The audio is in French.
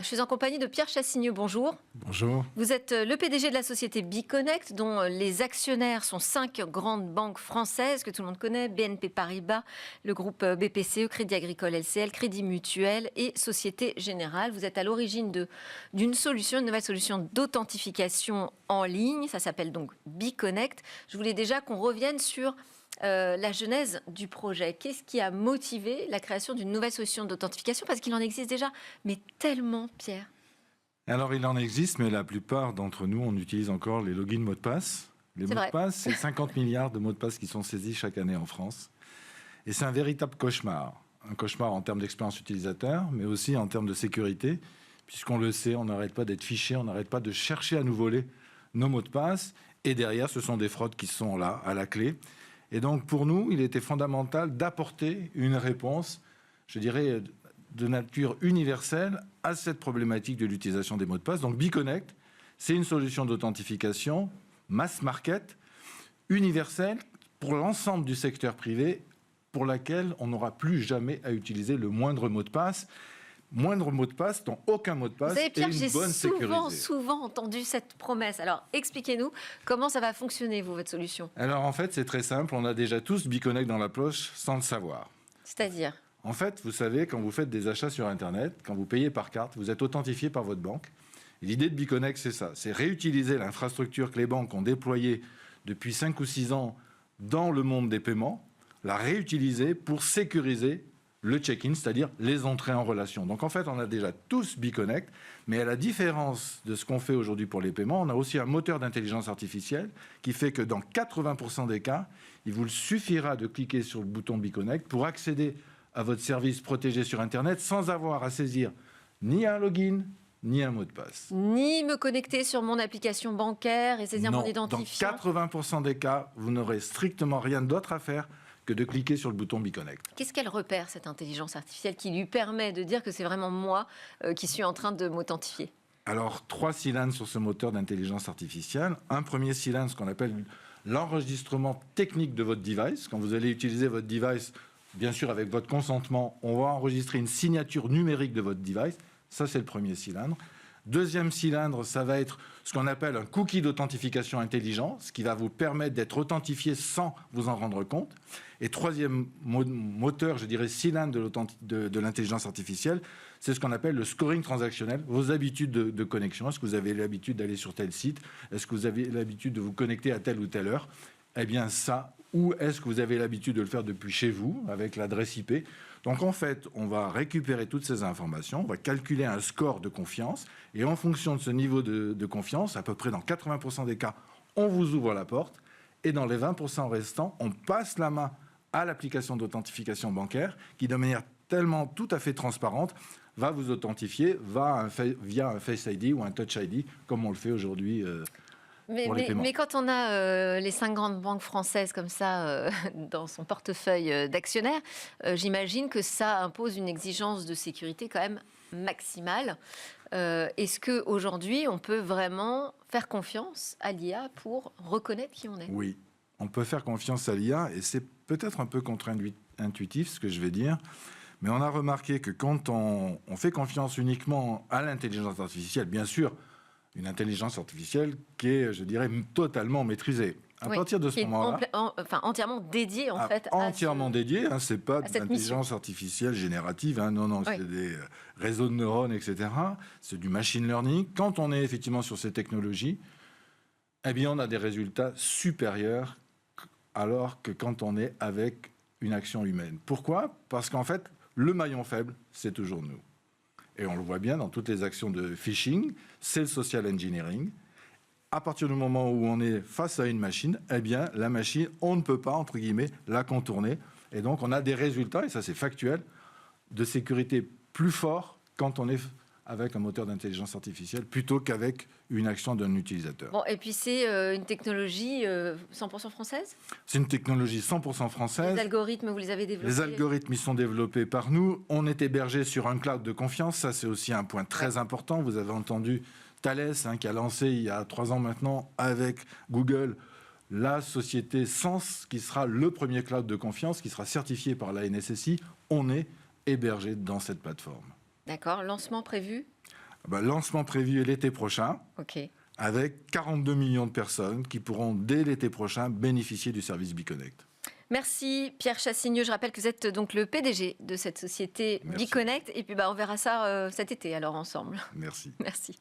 Je suis en compagnie de Pierre Chassigneux. Bonjour. Bonjour. Vous êtes le PDG de la société Biconnect, dont les actionnaires sont 5 grandes banques françaises que tout le monde connaît, BNP Paribas, le groupe BPCE, Crédit Agricole LCL, Crédit Mutuel et Société Générale. Vous êtes à l'origine d'une solution, une nouvelle solution d'authentification en ligne. Ça s'appelle donc Biconnect. Je voulais déjà qu'on revienne sur la genèse du projet. Qu'est-ce qui a motivé la création d'une nouvelle solution d'authentification? Parce qu'il en existe déjà, mais tellement, Pierre. Alors, il en existe, mais la plupart d'entre nous, on utilise encore les logins mots de passe. Les mots de passe, c'est 50 milliards de mots de passe qui sont saisis chaque année en France. Et c'est un véritable cauchemar. Un cauchemar en termes d'expérience utilisateur, mais aussi en termes de sécurité, puisqu'on le sait, on n'arrête pas d'être fiché, on n'arrête pas de chercher à nous voler nos mots de passe. Et derrière, ce sont des fraudes qui sont là, à la clé. Et donc, pour nous, il était fondamental d'apporter une réponse, je dirais, de nature universelle à cette problématique de l'utilisation des mots de passe. Donc, Biconnect, c'est une solution d'authentification mass market, universelle, pour l'ensemble du secteur privé, pour laquelle on n'aura plus jamais à utiliser le moindre mot de passe. Moindre mot de passe, dont aucun mot de passe, et une bonne sécurité. J'ai souvent entendu cette promesse. Alors, expliquez-nous comment ça va fonctionner, votre solution. Alors, en fait, c'est très simple. On a déjà tous Biconnect dans la poche sans le savoir. C'est-à-dire ? En fait, vous savez, quand vous faites des achats sur Internet, quand vous payez par carte, vous êtes authentifié par votre banque. Et l'idée de Biconnect, c'est ça. C'est réutiliser l'infrastructure que les banques ont déployée depuis 5 ou 6 ans dans le monde des paiements, la réutiliser pour sécuriser le check-in, c'est-à-dire les entrées en relation. Donc en fait, on a déjà tous Biconnect, mais à la différence de ce qu'on fait aujourd'hui pour les paiements, on a aussi un moteur d'intelligence artificielle qui fait que dans 80% des cas, il vous suffira de cliquer sur le bouton Biconnect pour accéder à votre service protégé sur Internet sans avoir à saisir ni un login, ni un mot de passe. Ni me connecter sur mon application bancaire et saisir mon identifiant. Dans 80% des cas, vous n'aurez strictement rien d'autre à faire que de cliquer sur le bouton Biconnect. Qu'est-ce qu'elle repère, cette intelligence artificielle, qui lui permet de dire que c'est vraiment moi qui suis en train de m'authentifier? Alors, 3 cylindres sur ce moteur d'intelligence artificielle. Un premier cylindre, ce qu'on appelle l'enregistrement technique de votre device. Quand vous allez utiliser votre device, bien sûr avec votre consentement, on va enregistrer une signature numérique de votre device. Ça, c'est le premier cylindre. Deuxième cylindre, ça va être ce qu'on appelle un cookie d'authentification intelligent, ce qui va vous permettre d'être authentifié sans vous en rendre compte. Et troisième moteur, je dirais cylindre de l'intelligence artificielle, c'est ce qu'on appelle le scoring transactionnel, vos habitudes de connexion. Est-ce que vous avez l'habitude d'aller sur tel site? Est-ce que vous avez l'habitude de vous connecter à telle ou telle heure? Eh bien ça, ou est-ce que vous avez l'habitude de le faire depuis chez vous, avec l'adresse IP? Donc en fait, on va récupérer toutes ces informations, on va calculer un score de confiance, et en fonction de ce niveau de confiance, à peu près dans 80% des cas, on vous ouvre la porte, et dans les 20% restants, on passe la main à l'application d'authentification bancaire, qui de manière tellement tout à fait transparente, va vous authentifier via un Face ID ou un Touch ID, comme on le fait aujourd'hui. Mais quand on a les 5 grandes banques françaises comme ça dans son portefeuille d'actionnaires, j'imagine que ça impose une exigence de sécurité quand même maximale. Est-ce qu'aujourd'hui, on peut vraiment faire confiance à l'IA pour reconnaître qui on est? Oui, on peut faire confiance à l'IA, et c'est peut-être un peu contre-intuitif ce que je vais dire, mais on a remarqué que quand on fait confiance uniquement à l'intelligence artificielle, bien sûr, une intelligence artificielle qui est, je dirais, totalement maîtrisée. À partir de ce moment-là, entièrement dédiée en fait. Entièrement dédiée, hein, c'est pas de l'intelligence artificielle générative, hein, non, c'est des réseaux de neurones, etc. C'est du machine learning. Quand on est effectivement sur ces technologies, eh bien, on a des résultats supérieurs alors que quand on est avec une action humaine. Pourquoi? Parce qu'en fait, le maillon faible, c'est toujours nous. Et on le voit bien dans toutes les actions de phishing, c'est le social engineering. À partir du moment où on est face à une machine, eh bien, la machine, on ne peut pas, entre guillemets, la contourner. Et donc, on a des résultats, et ça c'est factuel, de sécurité plus forts quand on est avec un moteur d'intelligence artificielle plutôt qu'avec une action d'un utilisateur. Bon, et puis c'est une technologie 100% française? C'est une technologie 100% française. Les algorithmes, vous les avez développés? Les algorithmes, ils sont développés par nous. On est hébergé sur un cloud de confiance. Ça, c'est aussi un point très important. Vous avez entendu Thales, qui a lancé il y a 3 ans maintenant avec Google la société Sens, qui sera le premier cloud de confiance, qui sera certifié par la NSSI. On est hébergé dans cette plateforme. D'accord. Lancement prévu? Lancement prévu l'été prochain, Ok. avec 42 millions de personnes qui pourront, dès l'été prochain, bénéficier du service BeConnect. Merci Pierre Chassigneux. Je rappelle que vous êtes donc le PDG de cette société Merci. BeConnect. Et puis on verra ça cet été alors ensemble. Merci. Merci.